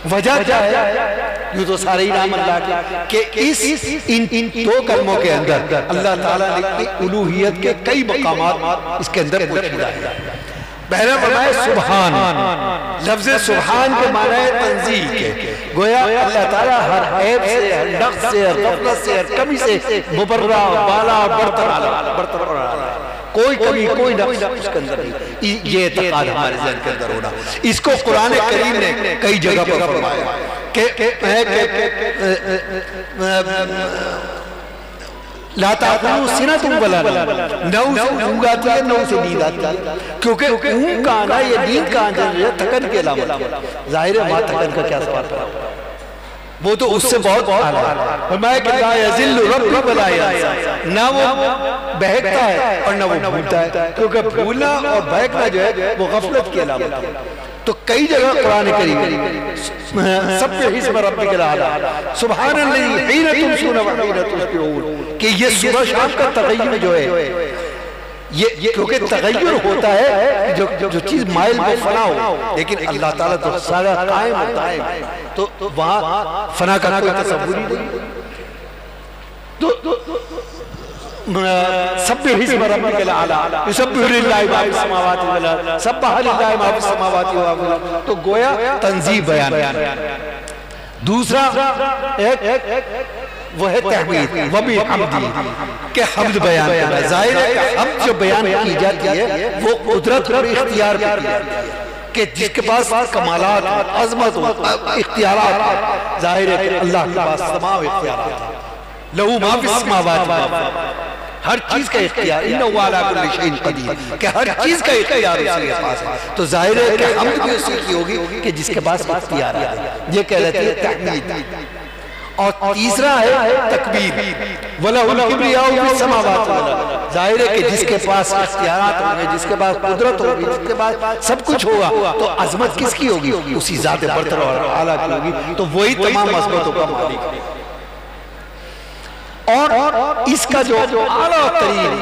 وجہ کیا ہے؟ یوں تو سارے ہی نام اللہ کے کہ ان دو کلموں کے اندر اللہ تعالیٰ نے الوہیت کے کئی مقامات اس کے اندر پوشیدہ ہیں۔ پہلا فرمایا سبحان، لفظ سبحان کے معنی ہے تنزیہ کے، گویا اللہ تعالیٰ ہر عیب سے، ہر نقص سے، ہر غفلت سے، ہر کمی سے مبرہ، بالا، برتر آلہ، کوئی کمی، کوئی نقص اس کے اندر نہیں۔ یہ اعتقاد ہمارے ذہن کے اندر ہونا، اس کو قرآن کریم نے کئی جگہ پر فرمایا کہ لا تأخذوا سنة ولا نوم، نو سے اونگ آتی ہے، نو سے نیند آتی ہے، کیونکہ اونگ کا آنا یہ نیند کا آنا ہے تھکن کے علامت ہے۔ ظاہر ہے وہاں تھکن کا کیا سوال ہے، وہ تو اس سے بہت اعلیٰ ہے۔ فرمایا کہ لا یذل ربی ولا ینسیٰ، نہ وہ بہکتا ہے اور نہ وہ بھولتا ہے، کیونکہ بھولنا اور بہکنا جو ہے وہ غفلت کی علامت ہے۔ تو کئی جگہ قرآن کریم سبح اسم ربک الاعلی، سبحان الذی حین تمسون وحین تصبحون، کہ یہ صبح شام کا تغیر جو ہے، یہ کیونکہ تغیر ہوتا ہے جو چیز مائل میں فنا ہو، لیکن اللہ تعالیٰ تو سارا قائم ہوتا ہے، تو وہاں فنا کا کوئی تصور ہی نہیں۔ تو سبح اسم ربک الاعلی، یسبح للہ ما فی السماوات والارض، سبح للہ ما فی السماوات والارض، تو گویا تنزیہ بیان ہے۔ دوسرا وہ ہے تحمید، وَبِحَمْدِهِ، کہ حمد بیان کرنا۔ ظاہر ہے کہ حمد جو بیان کی جاتی ہے وہ قدرت اور اختیار کی جاتی ہے، کہ جس کے پاس کمالات، عظمت، اختیارات، ظاہر ہے کہ اللہ کے پاس تمام اختیارات ہیں، لہو ما فی السماوات، ہر چیز کا اختیار، انہو علی کل شیء قدیر، کہ ہر چیز کا اختیار اسی کے پاس ہے۔ تو ظاہر ہے کہ حمد بھی اسی کی ہوگی کہ جس کے پاس اختیار ہے، یہ کہلاتی ہے تحمید۔ اور تیسرا ہے تکبیر، وَلَهُ الْكِبْرِيَاءُ فِي السَّمَاوَاتِ وَالْأَرْضِ، ظاہر ہے کہ جس کے پاس اختیارات ہوں گے، جس کے پاس قدرت ہوگی، جس کے پاس سب کچھ ہوگا، تو عظمت کس کی ہوگی؟ اسی ذات برتر اور اعلیٰ کی ہوگی، تو وہی تمام عظمتوں کا مالک ہے۔ اور اس کا جو اعلیٰ ترین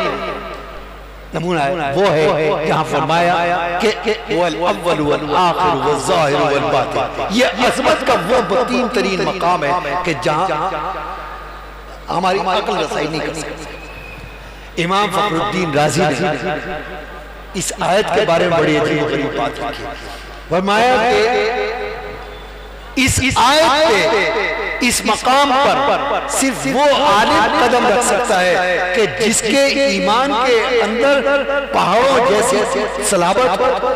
نمونہ ہے وہ ہے جہاں فرمایا کہ وَالْأَوَّلُ وَالْآخِرُ وَالظَّاهِرُ وَالْبَاطِنُ، یہ عظمت کا وہ بدترین ترین مقام ہے کہ جہاں ہماری عقل رسائی نہیں کر سکتی۔ امام فخر الدین رازی نے اس آیت کے بارے میں بڑی عجیب و غریب بات لکھی، فرمایا کہ اس آیت پہ، اس مقام پر صرف وہ عالم قدم رکھ سکتا ہے کہ جس کے ایمان کے اندر پہاڑوں جیسے صلابت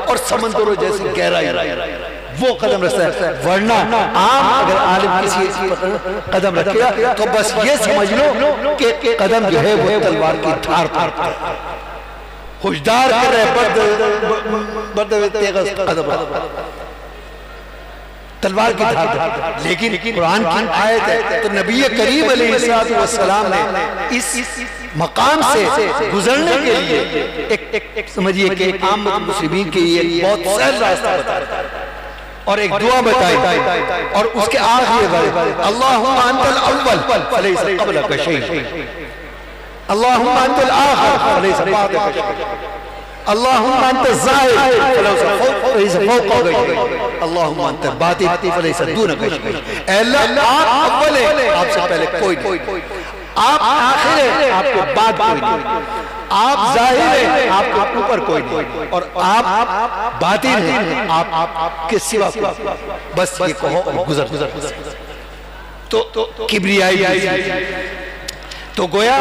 اور سمندروں جیسے گہرائی، وہ قدم رکھتا ہے۔ ورنہ عام اگر عالم کسی قدم رکھے گا تو بس یہ سمجھ لو کہ قدم جو ہے وہ تلوار کی دھار پر ہے، ہوشدار کر رہے برد تیغز قدم رکھتا تلوار کی دھار، لیکن قرآن کی آیت ہے۔ تو نبی کریم علیہ السلام نے اس مقام سے گزرنے کے لیے ایک سمجھئے کہ عام مسلمین کے لیے بہت سہل راستہ بتایا اور ایک دعا بتائی، اور اس کے آخری بارے اللہم انت الاول فلیس قبلک شیء، اللہم انت الآخر فلیس بعدک شیء، اللہم انت الظاہر فلیس فوقک شیء، اللہم انت الباطن فلیس دونک شیء۔ اے اللہ آپ اول ہیں، آپ سے پہلے کوئی نہیں، آپ آخر ہیں، آپ کے بعد کوئی نہیں، آپ ظاہر ہیں، آپ کے اوپر کوئی نہیں، اور آپ باطن ہیں، آپ کے سوا کوئی نہیں، بس یہ کہو گزر۔ تو کبریائی تو گویا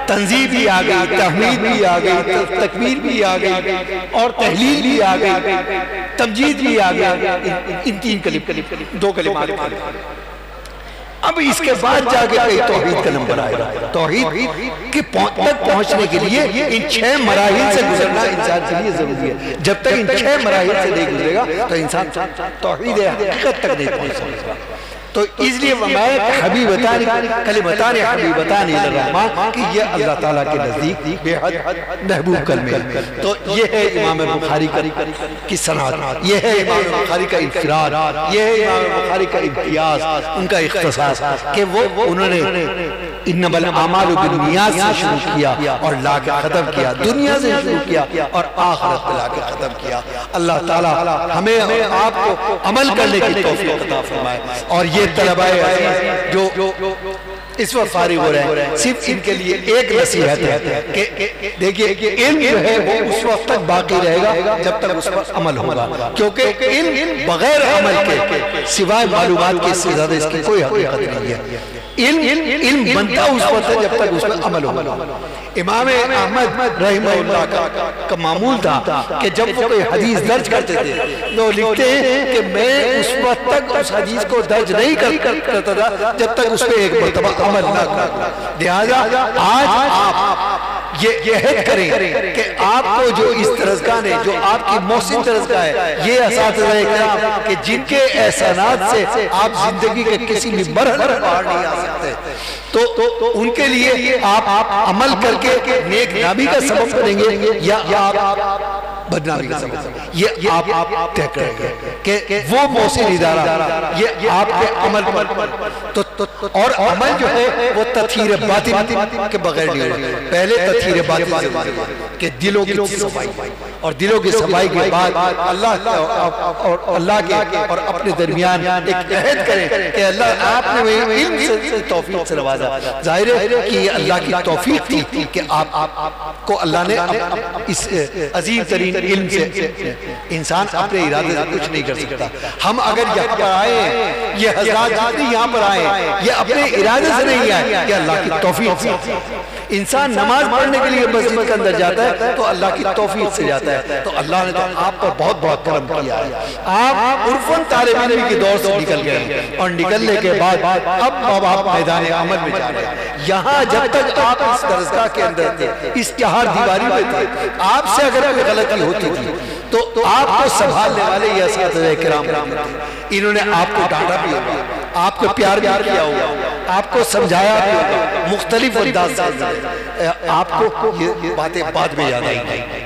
تنزیہ بھی آ گئی، تحمید بھی آ گئی، تکبیر بھی آ گئی، اور تحلیل بھی آ گئی، تمجید بھی آ گئی، ان تین دو کلمات۔ اب اس کے بعد جا کے کئی توحید کا نمبر آئے گا۔ توحید کے تک پہنچنے کے لیے ان 6 مراحل سے گزرنا انسان کے لیے ضروری ہے۔ جب تک ان 6 مراحل سے نہیں گزرے گا تو انسان توحید حقیقت تک نہیں پہنچ سکے گا۔ تو اس لیے فرمایا کہ حبیبتان کلمتان حبیبتان الرحمن، کہ یہ اللہ تعالیٰ کے نزدیک بے حد محبوب کلمے۔ تو یہ ہے امام بخاری کی صنعت، یہ ہے امام بخاری کا انفراد، یہ ہے امام بخاری کا امتیاز، ان کا اختصاص۔ ساتھ کہ وہ انہوں نے انما الاعمال بالنیات سے شروع کیا اور لا کے ختم کیا، دنیا سے شروع کیا اور آخرت پہ لا کے ختم کیا۔ اللہ تعالیٰ ہمیں آپ کو عمل کرنے کی توفیق عطا فرمائے۔ اور یہ طلباء عزیز جو اس وقت فارغ ہو رہے ہیں، صرف ان کے لیے ایک نصیحت ہے کہ دیکھیے علم جو ہے وہ اس وقت تک باقی رہے گا جب تک اس پر عمل ہوگا، کیونکہ علم بغیر عمل کے سوائے معلومات کے اس سے زیادہ اس کی کوئی حقیقت نہیں ہے۔ علم بنتا اس وقت ہے جب تک اس پر عمل ہوگا۔ امام احمد رحمہ اللہ کا معمول تھا کہ جب وہ کوئی حدیث درج کرتے تھے تو لکھتے ہیں کہ میں اس وقت تک اس حدیث کو درج نہیں کرتا تھا جب تک اس پہ ایک مرتبہ عمل نہ کرتا۔ لہذا آج آپ یہ عہد کریں کہ آپ کو جو اس درسگاہ نے، جو آپ کی محسن درسگاہ ہے، یہ اساتذہ کرام کہ جن کے احسانات سے آپ زندگی کے کسی بھی مرحلے پر باہر نہیں آ سکتے، تو ان کے لیے آپ عمل کر کے نیک نامی کا سبب بنیں گے یا آپ بدنامی کا سبب؟ یہ آپ طے کریں گے کہ وہ محسن ادارہ یہ آپ کے عمل پر، اور عمل جو ہے وہ تطہیر باطن کے بغیر نہیں ہوگا۔ پہلے تطہیر باطن سے کہ دلوں کی صفائی، اور دلوں کی صفائی کے بعد اللہ کے اور اپنے درمیان ایک عہد کریں کہ اللہ آپ نے علم سے توفیق سے نوازا۔ ظاہر ہے کہ یہ اللہ کی توفیق تھی کہ آپ کو اللہ نے اس عظیم ترین علم سے، انسان اپنے ارادے سے کچھ نہیں کر سکتا۔ ہم اگر یہاں پر آئے، یہ حضرات جتنے یہاں پر آئے یہ اپنے ارادے سے نہیں آئے، یہ اللہ کی توفیق سے۔ انسان نماز پڑھنے کے لیے مسجد کے اندر جاتا ہے تو اللہ کی توفیق سے جاتا ہے، تو اللہ نے تو آپ پر بہت بہت کرم کیا ہے۔ آپ عرفاً طالب علم کی دور سے نکل گئے اور نکلنے کے بعد اب آپ میدان عمل میں جا رہے ہیں۔ یہاں جب تک آپ اس درسگاہ کے اندر تھے، اس چہار دیواری میں تھے، آپ سے اگر کوئی غلطی ہوتی تھی تو آپ کو سنبھالنے والے یہ اساتذہ کرام تھے، انہوں نے آپ کو ڈانٹا بھی ہوگا، آپ کو پیار بھی کیا ہوگا، آپ کو سمجھایا بھی ہوگا مختلف انداز سے، آپ کو یہ باتیں بعد میں یاد آئیں گی۔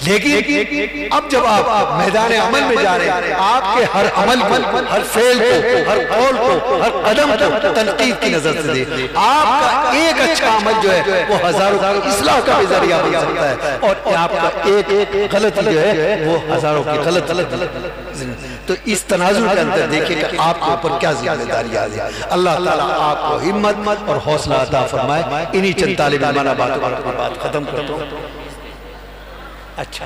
لیکن اب جب آپ میدان عمل میں جا رہے ہیں، آپ کے ہر عمل کو، ہر فعل کو، ہر قول کو، ہر قدم کو تنقید کی نظر سے دے۔ آپ کا ایک اچھا عمل جو ہے وہ ہزاروں کی اصلاح کا بھی ذریعہ بن سکتا ہے، اور آپ کا ایک غلطی جو ہے وہ ہزاروں کی غلط۔ تو اس تناظر کے اندر دیکھیں کہ آپ کے اوپر کیا ذمہ داری آ ہے۔ اللہ تعالیٰ آپ کو ہمت اور حوصلہ عطا فرمائے۔ انہی چند طالب علمانہ باتوں پر اپنی بات ختم کرتا ہوں۔ اچھا